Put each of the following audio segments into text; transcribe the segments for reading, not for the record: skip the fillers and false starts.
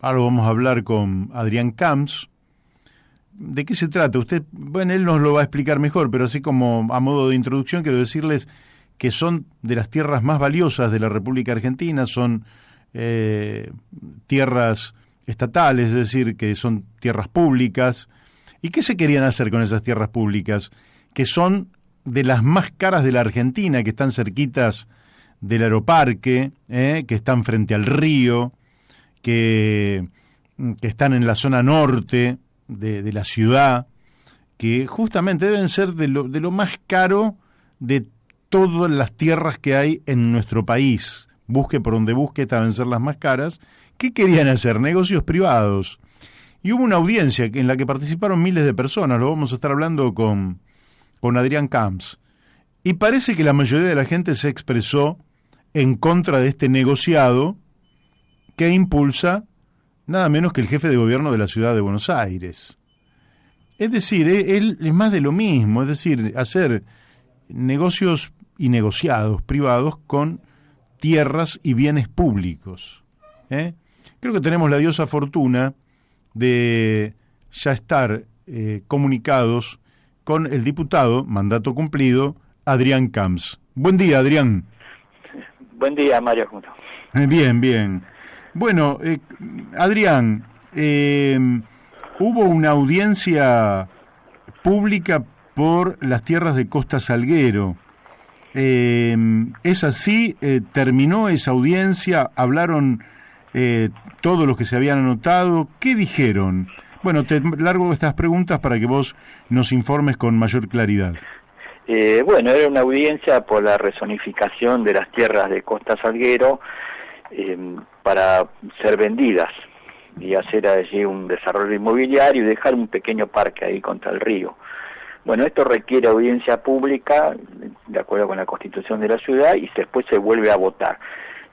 Ahora vamos a hablar con Adrián Camps. ¿De qué se trata? Usted, bueno, él nos lo va a explicar mejor, pero así como a modo de introducción quiero decirles que son de las tierras más valiosas de la República Argentina, son tierras estatales, es decir, que son tierras públicas. ¿Y qué se querían hacer con esas tierras públicas? Que son de las más caras de la Argentina, que están cerquitas del aeroparque, que están frente al río, que están en la zona norte de la ciudad, que justamente deben ser de lo más caro de todas las tierras que hay en nuestro país. Busque por donde busque, deben ser las más caras. ¿Qué querían hacer? Negocios privados. Y hubo una audiencia en la que participaron miles de personas, lo vamos a estar hablando con Adrián Camps. Y parece que la mayoría de la gente se expresó en contra de este negociado que impulsa nada menos que el jefe de gobierno de la ciudad de Buenos Aires. Es decir, él es más de lo mismo, es decir, hacer negocios y negociados privados con tierras y bienes públicos. Creo que tenemos la diosa fortuna de ya estar comunicados con el diputado, mandato cumplido, Adrián Camps. Buen día, Adrián. Buen día, Mario. Bien, bien. Bueno, Adrián, hubo una audiencia pública por las tierras de Costa Salguero. ¿Es así? ¿Terminó esa audiencia? ¿Hablaron todos los que se habían anotado? ¿Qué dijeron? Bueno, te largo estas preguntas para que vos nos informes con mayor claridad. Bueno, era una audiencia por la rezonificación de las tierras de Costa Salguero para ser vendidas y hacer allí un desarrollo inmobiliario y dejar un pequeño parque ahí contra el río. Bueno, esto requiere audiencia pública, de acuerdo con la Constitución de la ciudad, y después se vuelve a votar.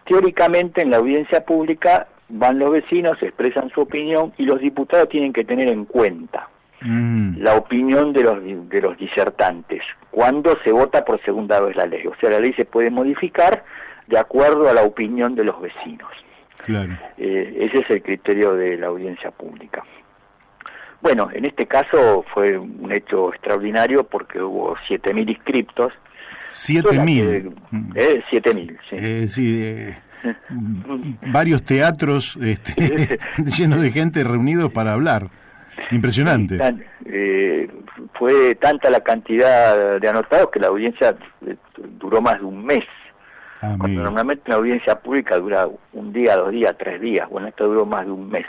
Teóricamente, en la audiencia pública van los vecinos, expresan su opinión y los diputados tienen que tener en cuenta la opinión de los disertantes cuando se vota por segunda vez la ley. O sea, la ley se puede modificar de acuerdo a la opinión de los vecinos. Claro. Ese es el criterio de la audiencia pública. Bueno, en este caso fue un hecho extraordinario porque hubo 7.000 inscriptos. 7.000. 7.000, sí. Sí, varios teatros llenos de gente reunidos para hablar. Impresionante. Fue tanta la cantidad de anotados que la audiencia duró más de un mes. Cuando normalmente una audiencia pública dura un día, 2 días, 3 días. Bueno, esto duró más de un mes.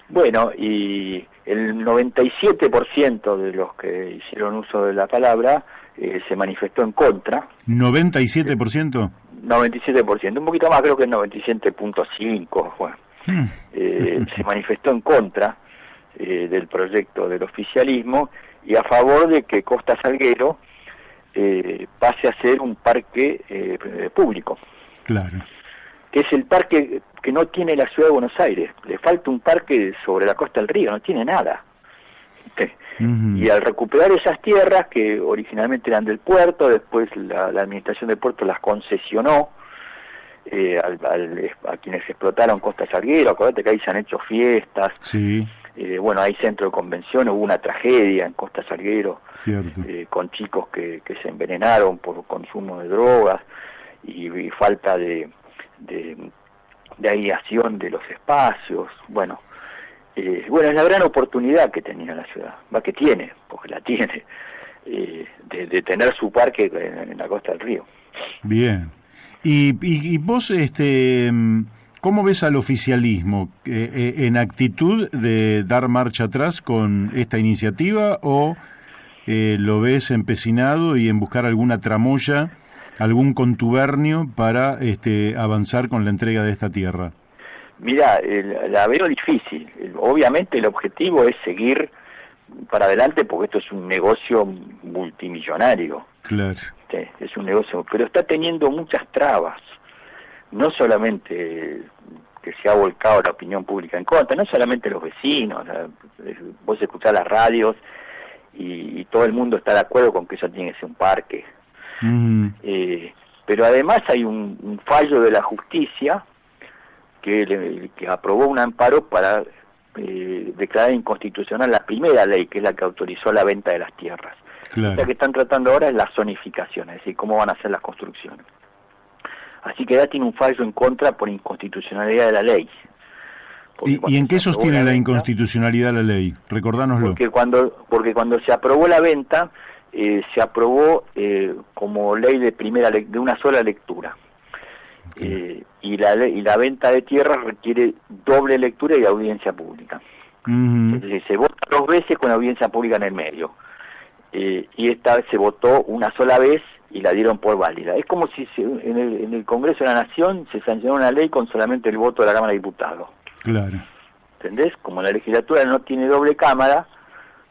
Bueno, y el 97% de los que hicieron uso de la palabra se manifestó en contra. ¿97%? 97%, un poquito más, creo que el 97.5%. Bueno, se manifestó en contra del proyecto del oficialismo y a favor de que Costa Salguero pase a ser un parque público. Claro. Que es el parque que no tiene la ciudad de Buenos Aires. Le falta un parque sobre la costa del río, no tiene nada. Y al recuperar esas tierras que originalmente eran del puerto, después la administración del puerto las concesionó a quienes explotaron Costa Salguero. Acordate que ahí se han hecho fiestas. Sí. Bueno, hay centro de convención, hubo una tragedia en Costa Salguero, con chicos que se envenenaron por consumo de drogas y falta de aireación de los espacios. Bueno, es la gran oportunidad que tenía la ciudad, que tiene, porque la tiene, de tener su parque en la costa del río. Bien. Y vos, ¿cómo ves al oficialismo? ¿En actitud de dar marcha atrás con esta iniciativa o lo ves empecinado y en buscar alguna tramoya, algún contubernio para avanzar con la entrega de esta tierra? Mira, la veo difícil. Obviamente el objetivo es seguir para adelante porque esto es un negocio multimillonario. Claro. Sí, es un negocio, pero está teniendo muchas trabas. No solamente que se ha volcado la opinión pública en contra, no solamente los vecinos. Vos escuchás las radios y todo el mundo está de acuerdo con que eso tiene que ser un parque. Pero además hay un fallo de la justicia que aprobó un amparo para declarar inconstitucional la primera ley, que es la que autorizó la venta de las tierras. Claro. La que están tratando ahora es la zonificación, es decir, cómo van a ser las construcciones. Así que ya tiene un fallo en contra por inconstitucionalidad de la ley. ¿Y en qué sostiene la inconstitucionalidad la ley? Recordánoslo. Porque cuando se aprobó la venta, se aprobó como ley de una sola lectura. Y la venta de tierras requiere doble lectura y audiencia pública. Uh-huh. Es decir, se vota 2 veces con audiencia pública en el medio. Y esta vez se votó una sola vez y la dieron por válida. Es como si en el Congreso de la Nación se sancionó una ley con solamente el voto de la Cámara de Diputados. Claro. ¿Entendés? Como la legislatura no tiene doble cámara,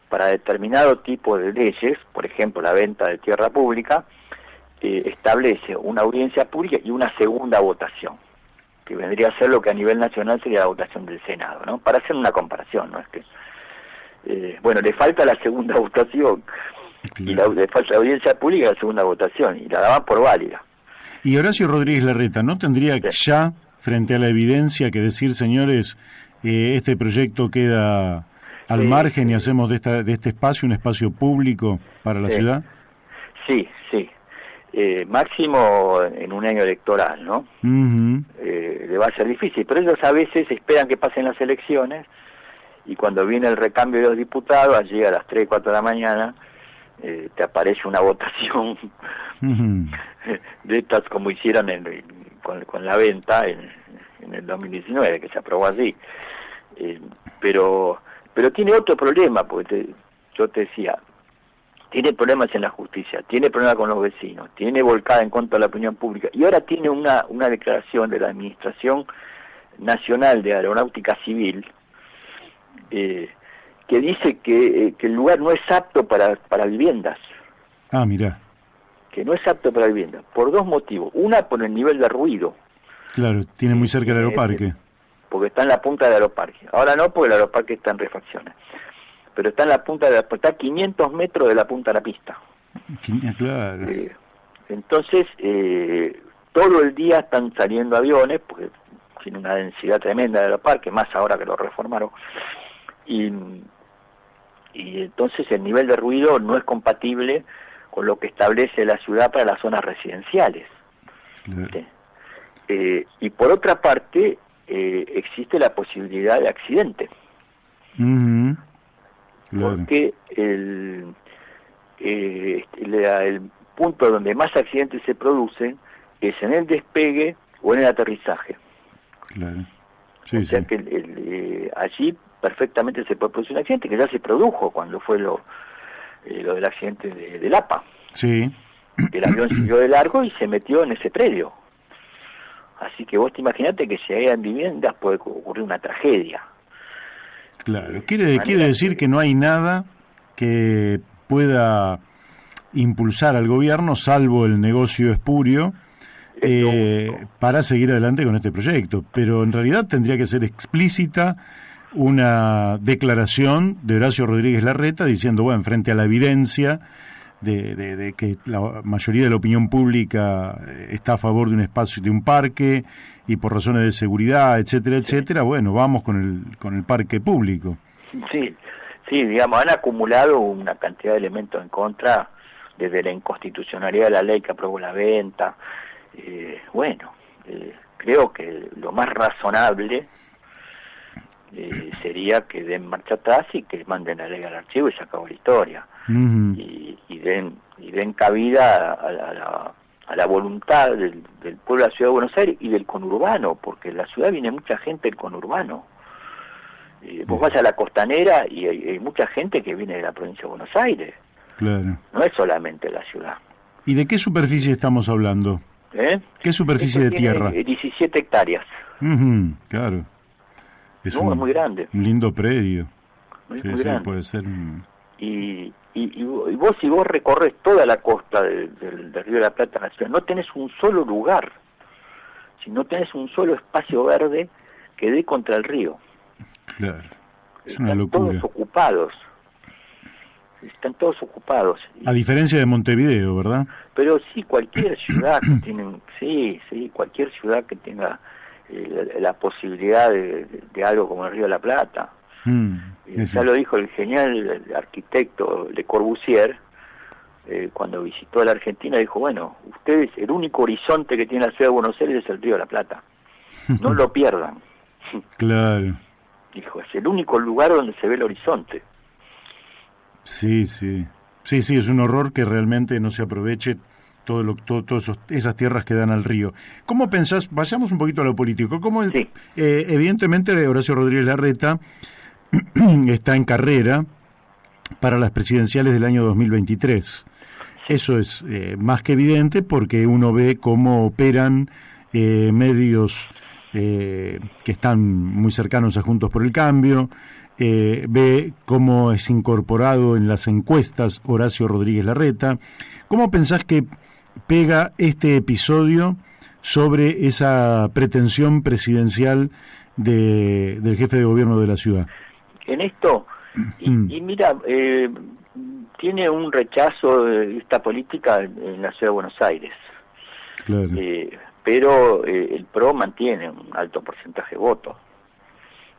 para determinado tipo de leyes, por ejemplo la venta de tierra pública, establece una audiencia pública y una segunda votación, que vendría a ser lo que a nivel nacional sería la votación del Senado, ¿no? Para hacer una comparación, ¿no? Es que, bueno, le falta la segunda votación, claro. y le falta la audiencia pública y la segunda votación, y la daban por válida. Y Horacio Rodríguez Larreta, ¿no tendría ya, frente a la evidencia, que decir, señores, este proyecto queda al margen y hacemos de este espacio un espacio público para la ciudad? Sí. Máximo en un año electoral, ¿no? Uh-huh. Le va a ser difícil, pero ellos a veces esperan que pasen las elecciones y cuando viene el recambio de los diputados, allí a las 3, 4 de la mañana, te aparece una votación uh-huh. de estas como hicieron con la venta en el 2019, que se aprobó así. Pero tiene otro problema, porque yo te decía, tiene problemas en la justicia, tiene problemas con los vecinos, tiene volcada en contra de la opinión pública, y ahora tiene una declaración de la Administración Nacional de Aeronáutica Civil que dice que el lugar no es apto para viviendas. Ah, mirá. Que no es apto para viviendas, por 2 motivos. Una, por el nivel de ruido. Claro, tiene muy cerca el aeroparque. Porque está en la punta del aeroparque. Ahora no, porque el aeroparque está en refacciones. Pero está en la punta está a 500 metros de la punta de la pista. Claro. Entonces, todo el día están saliendo aviones, porque tiene una densidad tremenda del aeroparque, más ahora que lo reformaron. Y entonces el nivel de ruido no es compatible con lo que establece la ciudad para las zonas residenciales. Claro. Y por otra parte, existe la posibilidad de accidente. Uh-huh. Claro. Porque el punto donde más accidentes se producen es en el despegue o en el aterrizaje. Claro. Sí, o sea que allí perfectamente se puede producir un accidente, que ya se produjo cuando fue lo del accidente de Lapa. Sí. El avión siguió de largo y se metió en ese predio. Así que vos te imaginate que si hay en viviendas puede ocurrir una tragedia. Claro, quiere decir que no hay nada que pueda impulsar al gobierno, salvo el negocio espurio, para seguir adelante con este proyecto. Pero en realidad tendría que ser explícita una declaración de Horacio Rodríguez Larreta diciendo, bueno, frente a la evidencia de que la mayoría de la opinión pública está a favor de un espacio, de un parque, y por razones de seguridad, etcétera, etcétera, bueno, vamos con el parque público. Sí, digamos, han acumulado una cantidad de elementos en contra, desde la inconstitucionalidad de la ley que aprobó la venta. Creo que lo más razonable sería que den marcha atrás y que manden la ley al archivo y se acabó la historia. Uh-huh. y den cabida a la voluntad del pueblo de la Ciudad de Buenos Aires y del conurbano, porque en la ciudad viene mucha gente del conurbano. Vos vas a la costanera y hay mucha gente que viene de la provincia de Buenos Aires. Claro. No es solamente la ciudad. ¿Y de qué superficie estamos hablando? ¿Qué superficie de tierra? 17 hectáreas. Uh-huh, claro. Es muy grande. Un lindo predio. Muy grande. Puede ser. Y vos, si vos recorres toda la costa del Río de la Plata en la ciudad, no tenés un solo lugar, si no tenés un solo espacio verde que dé contra el río. Claro, es una Están locura. Están todos ocupados. A diferencia de Montevideo, ¿verdad? Pero sí, cualquier ciudad que tienen, cualquier ciudad que tenga la posibilidad de algo como el Río de la Plata. Ya lo dijo el genial arquitecto Le Corbusier, cuando visitó la Argentina, dijo, bueno, ustedes, el único horizonte que tiene la ciudad de Buenos Aires es el Río de la Plata, no lo pierdan. Claro. Dijo, es el único lugar donde se ve el horizonte. Sí, es un horror que realmente no se aproveche todas esas tierras que dan al río. ¿Cómo pensás? Vayamos un poquito a lo político. ¿Cómo Sí. Evidentemente Horacio Rodríguez Larreta está en carrera para las presidenciales del año 2023. Eso es más que evidente porque uno ve cómo operan medios que están muy cercanos a Juntos por el Cambio, ve cómo es incorporado en las encuestas Horacio Rodríguez Larreta. ¿Cómo pensás que pega este episodio sobre esa pretensión presidencial del jefe de gobierno de la ciudad? En esto, y mira, tiene un rechazo de esta política en la ciudad de Buenos Aires. Claro. Pero el PRO mantiene un alto porcentaje de votos.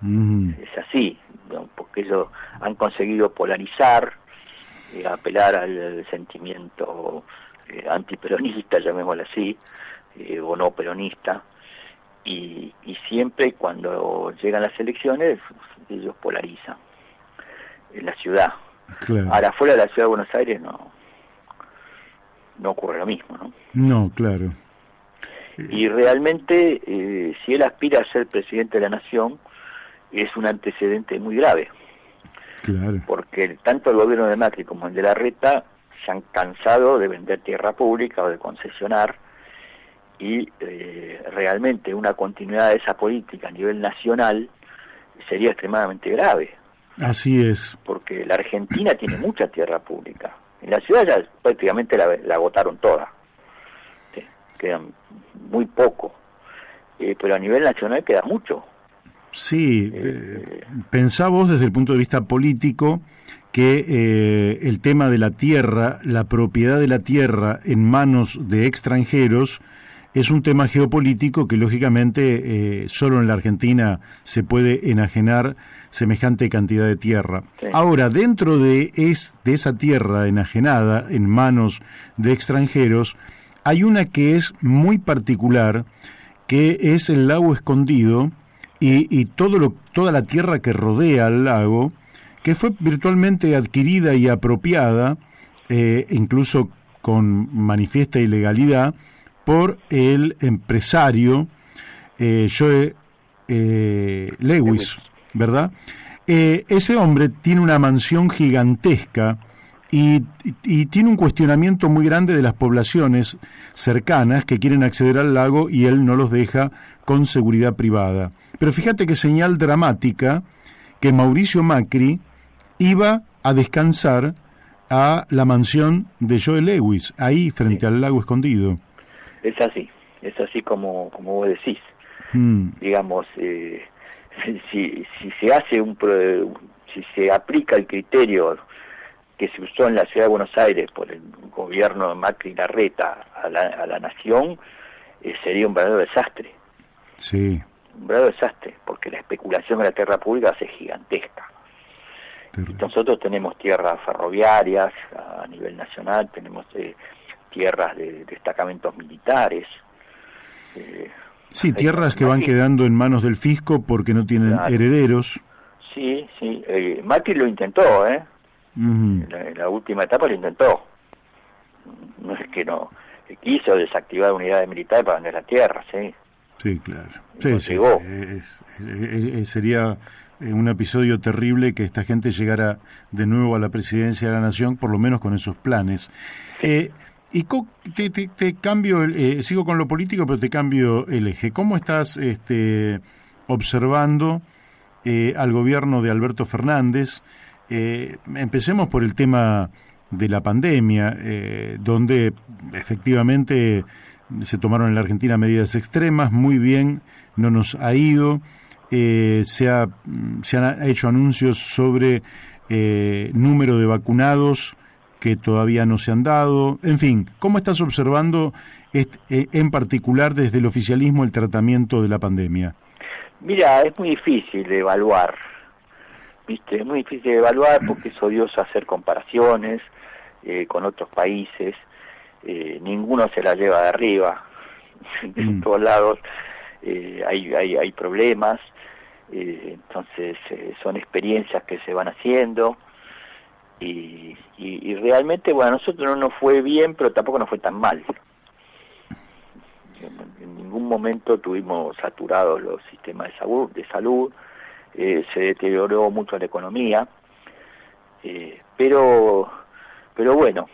Es así, ¿no? Porque ellos han conseguido polarizar, apelar al sentimiento antiperonista, llamémoslo así, o no peronista, y siempre cuando llegan las elecciones ellos polarizan en la ciudad. Claro. Ahora, fuera de la ciudad de Buenos Aires no ocurre lo mismo, ¿no? No, claro. Y realmente, si él aspira a ser presidente de la nación, es un antecedente muy grave. Claro. Porque tanto el gobierno de Macri como el de Larreta se han cansado de vender tierra pública o de concesionar, y realmente una continuidad de esa política a nivel nacional sería extremadamente grave. Así es. Porque la Argentina tiene mucha tierra pública. En la ciudad ya prácticamente la agotaron toda. Quedan muy poco. Pero a nivel nacional queda mucho. Sí, pensá vos desde el punto de vista político que el tema de la tierra, la propiedad de la tierra en manos de extranjeros, es un tema geopolítico que lógicamente solo en la Argentina se puede enajenar semejante cantidad de tierra. Sí. Ahora, dentro de esa tierra enajenada en manos de extranjeros, hay una que es muy particular, que es el lago Escondido y toda la tierra que rodea al lago, que fue virtualmente adquirida y apropiada, incluso con manifiesta ilegalidad, por el empresario Joe Lewis, ¿verdad? Ese hombre tiene una mansión gigantesca y tiene un cuestionamiento muy grande de las poblaciones cercanas que quieren acceder al lago y él no los deja con seguridad privada. Pero fíjate qué señal dramática que Mauricio Macri iba a descansar a la mansión de Joe Lewis, ahí frente al lago Escondido. Es así como vos decís. Digamos, si se hace si se aplica el criterio que se usó en la ciudad de Buenos Aires por el gobierno de Macri y Larreta a la nación, sería un verdadero desastre. Sí. Un verdadero desastre, porque la especulación de la tierra pública es gigantesca. Nosotros tenemos tierras ferroviarias a nivel nacional, tenemos tierras de destacamentos militares. Sí, tierras que van quedando en manos del fisco porque no tienen herederos. Sí. Macri lo intentó, en la última etapa lo intentó. No es que no quiso desactivar unidades militares para vender la tierra, sí. Sí, claro. Sería un episodio terrible que esta gente llegara de nuevo a la presidencia de la nación, por lo menos con esos planes. Y te cambio, sigo con lo político, pero te cambio el eje. ¿Cómo estás observando al gobierno de Alberto Fernández? Empecemos por el tema de la pandemia, donde efectivamente se tomaron en la Argentina medidas extremas, muy bien, no nos ha ido, se han hecho anuncios sobre número de vacunados que todavía no se han dado. En fin, ¿cómo estás observando en particular desde el oficialismo el tratamiento de la pandemia? Mira, es muy difícil de evaluar, ¿viste? Es muy difícil de evaluar porque es odioso hacer comparaciones con otros países. Ninguno se la lleva de arriba. En todos lados hay problemas. Entonces son experiencias que se van haciendo y realmente, bueno, a nosotros no nos fue bien, pero tampoco nos fue tan mal. En ningún momento tuvimos saturados los sistemas de salud, se deterioró mucho la economía, pero bueno,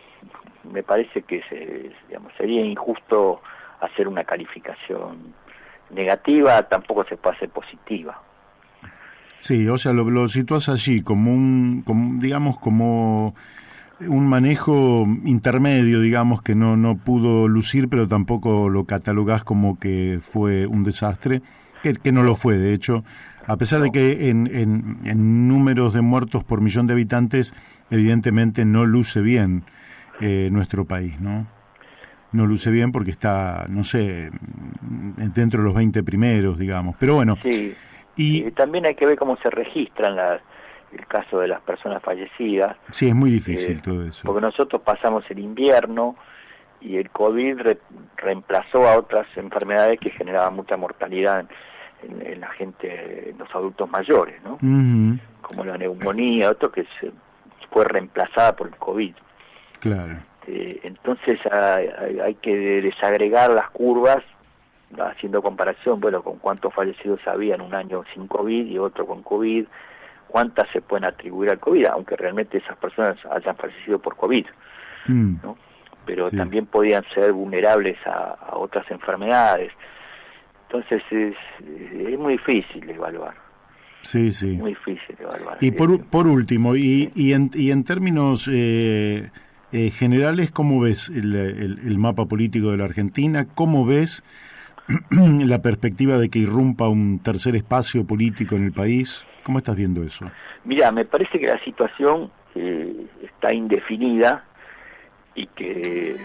me parece que sería injusto hacer una calificación negativa, tampoco se puede hacer positiva. Sí, o sea, lo sitúas allí como un manejo intermedio, digamos, que no pudo lucir, pero tampoco lo catalogás como que fue un desastre, que no lo fue, de hecho, a pesar de que en números de muertos por millón de habitantes, evidentemente no luce bien nuestro país, ¿no? No luce bien porque está, no sé, dentro de los 20 primeros, digamos, pero bueno. Sí. Y también hay que ver cómo se registran el caso de las personas fallecidas. Sí, es muy difícil todo eso. Porque nosotros pasamos el invierno y el COVID reemplazó a otras enfermedades que generaban mucha mortalidad en la gente, en los adultos mayores, ¿no? Uh-huh. Como la neumonía, otro que fue reemplazada por el COVID. Claro. Entonces hay que desagregar las curvas haciendo comparación, bueno, con cuántos fallecidos había en un año sin COVID y otro con COVID, cuántas se pueden atribuir al COVID, aunque realmente esas personas hayan fallecido por COVID, ¿no? Pero también podían ser vulnerables a otras enfermedades. Entonces es muy difícil de evaluar. Sí, sí. Muy difícil de evaluar. Y por último, y en términos generales, ¿cómo ves el mapa político de la Argentina? ¿Cómo ves la perspectiva de que irrumpa un tercer espacio político en el país? ¿Cómo estás viendo eso? Mira, me parece que la situación está indefinida y que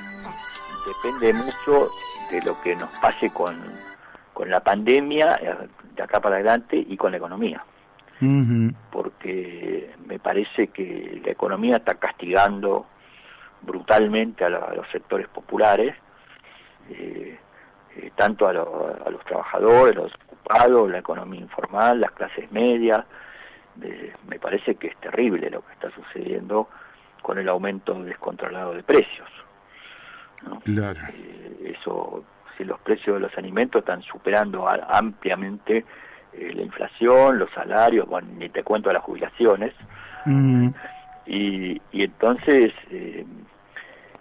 depende mucho de lo que nos pase con la pandemia de acá para adelante y con la economía. Uh-huh. Porque me parece que la economía está castigando brutalmente a los sectores populares, tanto a los trabajadores, a los ocupados, la economía informal, las clases medias. Me parece que es terrible lo que está sucediendo con el aumento descontrolado de precios, ¿no? Claro. Eso, si los precios de los alimentos están superando ampliamente la inflación, los salarios, bueno, ni te cuento las jubilaciones. Uh-huh. Y entonces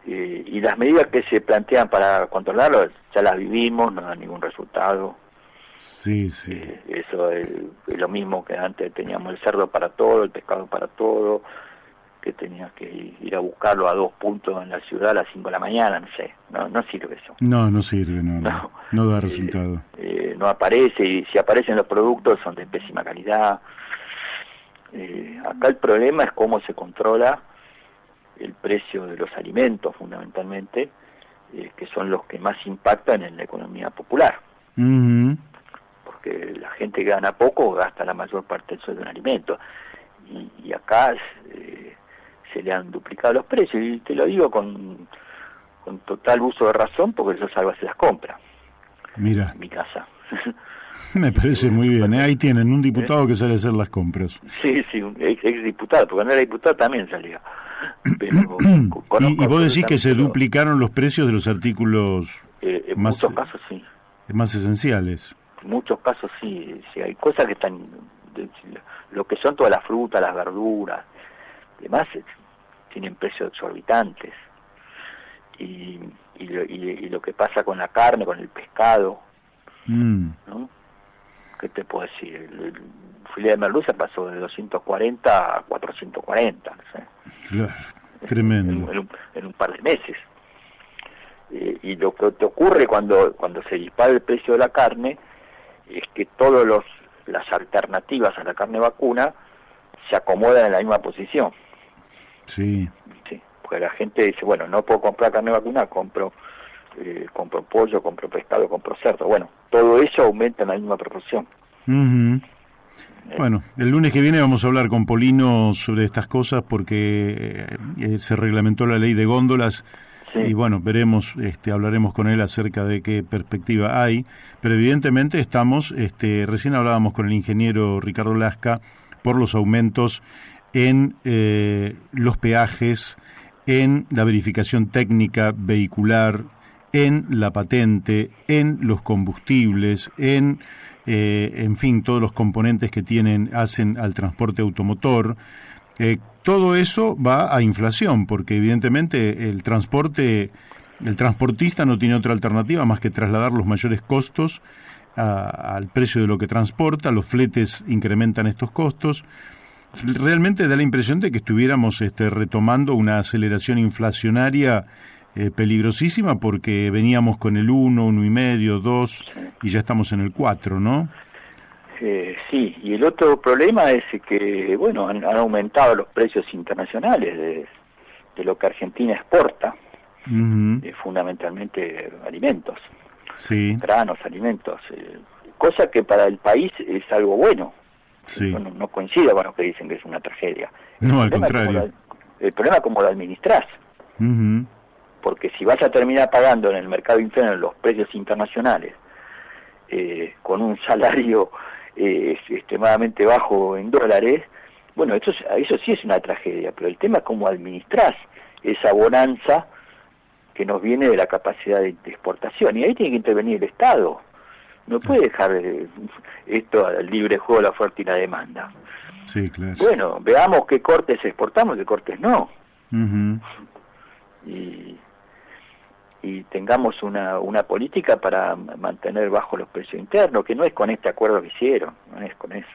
y las medidas que se plantean para controlarlo ya las vivimos, no dan ningún resultado. Sí, sí. Eso es lo mismo que antes teníamos el cerdo para todo, el pescado para todo, que tenías que ir a buscarlo a 2 puntos en la ciudad a las 5 de la mañana, no sé, no sirve eso. No sirve, no da resultado. No aparece, y si aparecen los productos son de pésima calidad. Acá el problema es cómo se controla el precio de los alimentos, fundamentalmente, que son los que más impactan en la economía popular. Uh-huh. Porque la gente que gana poco gasta la mayor parte del sueldo en alimentos. Y acá se le han duplicado los precios, y te lo digo con total uso de razón, porque yo salgo a hacer las compras. Mira. En mi casa. Me parece muy bien, Ahí tienen un diputado que sale a hacer las compras. Sí, un ex diputado, porque no era diputado también salía. Pero ¿Y vos decís que se duplicaron los precios de los artículos en muchos casos sí. Más esenciales? En muchos casos sí, hay cosas que están, lo que son todas las frutas, las verduras, demás tienen precios exorbitantes. Y lo que pasa con la carne, con el pescado, ¿no? ¿Qué te puedo decir? El filete de merluza pasó de 240 a 440, no sé. Claro, tremendo. En un par de meses. Y lo que te ocurre cuando se dispara el precio de la carne es que todas las alternativas a la carne vacuna se acomodan en la misma posición. Sí. porque la gente dice, bueno, no puedo comprar carne vacuna, compro pollo, compro pescado, compro cerdo. Bueno, todo eso aumenta en la misma proporción. Uh-huh. Bueno, el lunes que viene vamos a hablar con Polino sobre estas cosas porque se reglamentó la ley de góndolas. Sí. Y bueno, veremos, hablaremos con él acerca de qué perspectiva hay, pero evidentemente estamos, recién hablábamos con el ingeniero Ricardo Lasca por los aumentos en los peajes, en la verificación técnica vehicular, en la patente, en los combustibles, en fin, todos los componentes que hacen al transporte automotor. Todo eso va a inflación, porque evidentemente el transportista no tiene otra alternativa más que trasladar los mayores costos al precio de lo que transporta, los fletes incrementan estos costos. Realmente da la impresión de que estuviéramos retomando una aceleración inflacionaria peligrosísima, porque veníamos con el 1, 1,5, 2 y ya estamos en el 4, ¿no? Sí, y el otro problema es que, bueno, han aumentado los precios internacionales de lo que Argentina exporta, uh-huh. Fundamentalmente alimentos, sí. Granos, alimentos, cosa que para el país es algo bueno. Sí. Yo no coincido con los que dicen que es una tragedia. No, al contrario. El problema es cómo lo administrás. Uh-huh. Porque si vas a terminar pagando en el mercado interno los precios internacionales con un salario extremadamente bajo en dólares, bueno, eso sí es una tragedia, pero el tema es cómo administrás esa bonanza que nos viene de la capacidad de exportación, y ahí tiene que intervenir el Estado. No puede dejar esto al libre juego de la oferta y la demanda. Sí, claro. Bueno, veamos qué cortes exportamos, qué cortes no. Uh-huh. Y tengamos una política para mantener bajo los precios internos, que no es con este acuerdo que hicieron, no es con eso.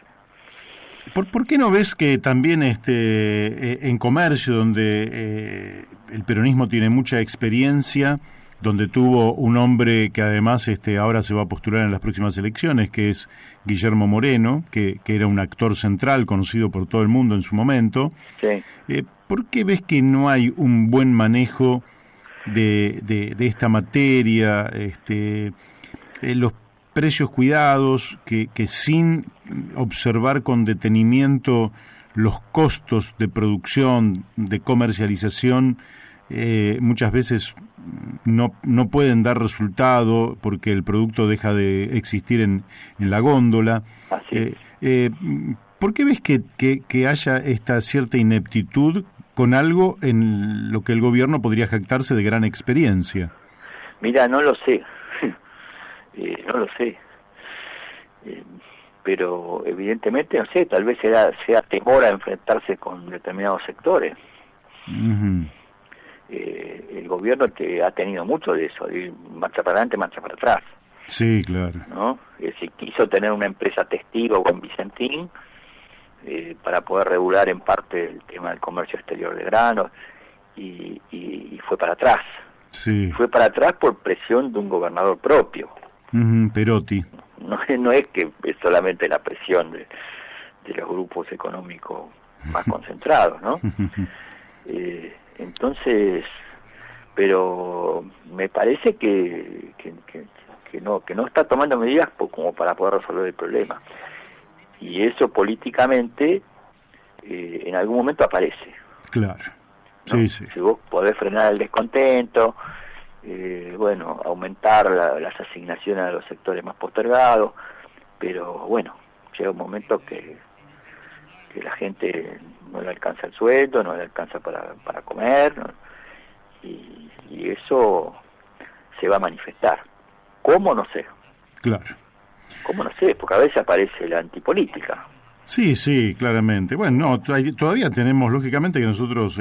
¿Por qué no ves que también en comercio, donde el peronismo tiene mucha experiencia, donde tuvo un hombre que además ahora se va a postular en las próximas elecciones, que es Guillermo Moreno, que era un actor central conocido por todo el mundo en su momento? Sí. ¿Por qué ves que no hay un buen manejo de esta materia, los precios cuidados, que sin observar con detenimiento los costos de producción, de comercialización, muchas veces no pueden dar resultado porque el producto deja de existir en la góndola? ¿Por qué ves que haya esta cierta ineptitud con algo en lo que el gobierno podría jactarse de gran experiencia? Mira, no lo sé, no lo sé, pero evidentemente, no sé, tal vez sea temor a enfrentarse con determinados sectores. Uh-huh. El gobierno ha tenido mucho de eso, de marcha para adelante, marcha para atrás. Sí, claro. ¿No? Si quiso tener una empresa testigo con Vicentín, para poder regular en parte el tema del comercio exterior de granos, y fue para atrás. Sí. Fue para atrás por presión de un gobernador propio. Uh-huh, Perotti. No es que es solamente la presión de los grupos económicos más concentrados, ¿no? Entonces, pero me parece que no está tomando medidas como para poder resolver el problema. Y eso políticamente en algún momento aparece. Claro. ¿No? Sí, sí. Si vos podés frenar el descontento, bueno, aumentar las asignaciones a los sectores más postergados, pero bueno, llega un momento que la gente no le alcanza el sueldo, no le alcanza para comer, ¿no? Y eso se va a manifestar. ¿Cómo? No sé. Claro. ¿Cómo? No sé, porque a veces aparece la antipolítica. Sí, claramente. Bueno, no, todavía tenemos, lógicamente, que nosotros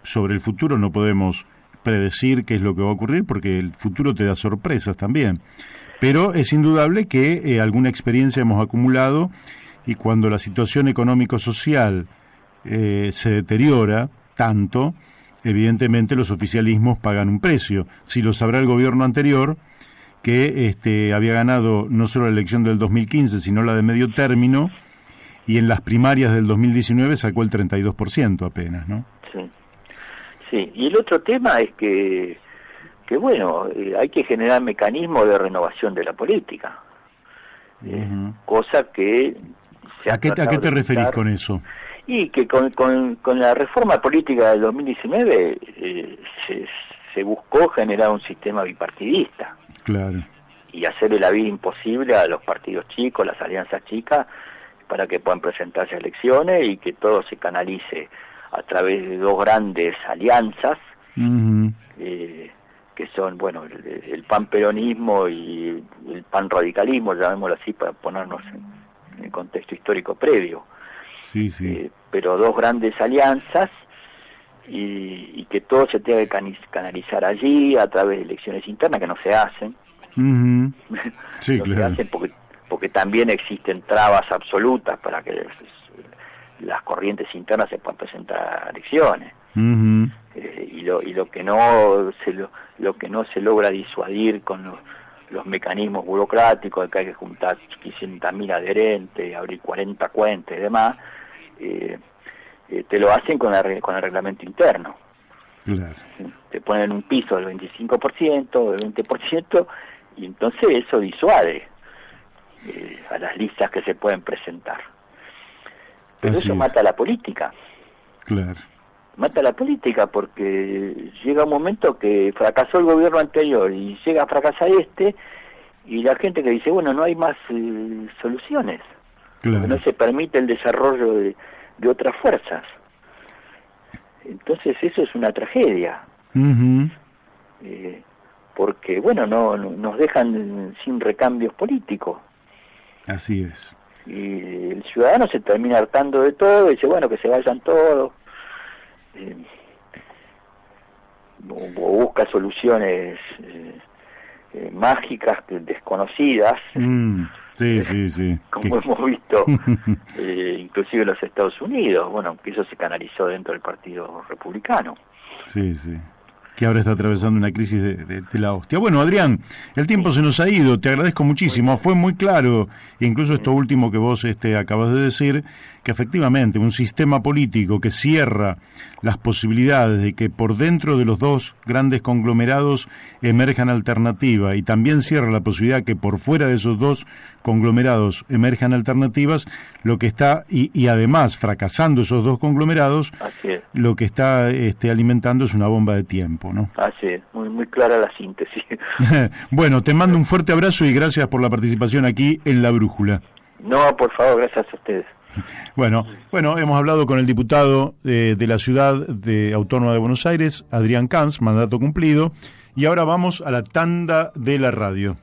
sobre el futuro no podemos predecir qué es lo que va a ocurrir, porque el futuro te da sorpresas también. Pero es indudable que alguna experiencia hemos acumulado, y cuando la situación económico-social se deteriora tanto, evidentemente los oficialismos pagan un precio. Si lo sabrá el gobierno anterior, que había ganado no solo la elección del 2015, sino la de medio término, y en las primarias del 2019 sacó el 32% apenas, ¿no? Sí, y el otro tema es que bueno, hay que generar mecanismos de renovación de la política, cosa que se ¿A qué te referís con eso? Y que con la reforma política del 2019 se buscó generar un sistema bipartidista. Claro. Y hacerle la vida imposible a los partidos chicos, las alianzas chicas, para que puedan presentarse a elecciones y que todo se canalice a través de dos grandes alianzas, que son, bueno, el panperonismo y el panradicalismo, llamémoslo así, para ponernos en el contexto histórico previo. Sí, sí. Pero dos grandes alianzas y que todo se tenga que canalizar allí a través de elecciones internas que no se hacen. Sí, no claro. se hacen porque también existen trabas absolutas para que las corrientes internas se puedan presentar a elecciones. Y lo que no se logra disuadir con los mecanismos burocráticos de que hay que juntar 500.000 adherentes, abrir 40 cuentas y demás, te lo hacen con el reglamento interno. Claro. Te ponen un piso del 25%, del 20%, y entonces eso disuade a las listas que se pueden presentar. Pero Así eso es. mata la política. Claro. Mata la política porque llega un momento que fracasó el gobierno anterior y llega a fracasar y la gente que dice, bueno, no hay más soluciones. Claro. No se permite el desarrollo de otras fuerzas. Entonces eso es una tragedia. Porque, bueno, no nos dejan sin recambios políticos. Así es. Y el ciudadano se termina hartando de todo y dice, bueno, que se vayan todos. O busca soluciones mágicas, desconocidas. Sí. Como hemos visto, inclusive en los Estados Unidos, bueno, que eso se canalizó dentro del Partido Republicano. Sí. Que ahora está atravesando una crisis de la hostia. Bueno, Adrián, el tiempo se nos ha ido, te agradezco muchísimo, fue muy claro, incluso esto último que vos acabas de decir, que efectivamente un sistema político que cierra las posibilidades de que por dentro de los dos grandes conglomerados emerjan alternativas y también cierra la posibilidad que por fuera de esos dos conglomerados emerjan alternativas, lo que está, y además fracasando esos dos conglomerados, lo que está alimentando es una bomba de tiempo, ¿no? Así es, muy clara la síntesis. Bueno, te mando un fuerte abrazo y gracias por la participación aquí en La Brújula. No, por favor, gracias a ustedes. Bueno, hemos hablado con el diputado de la ciudad autónoma de Buenos Aires, Adrián Camps, mandato cumplido, y ahora vamos a la tanda de la radio.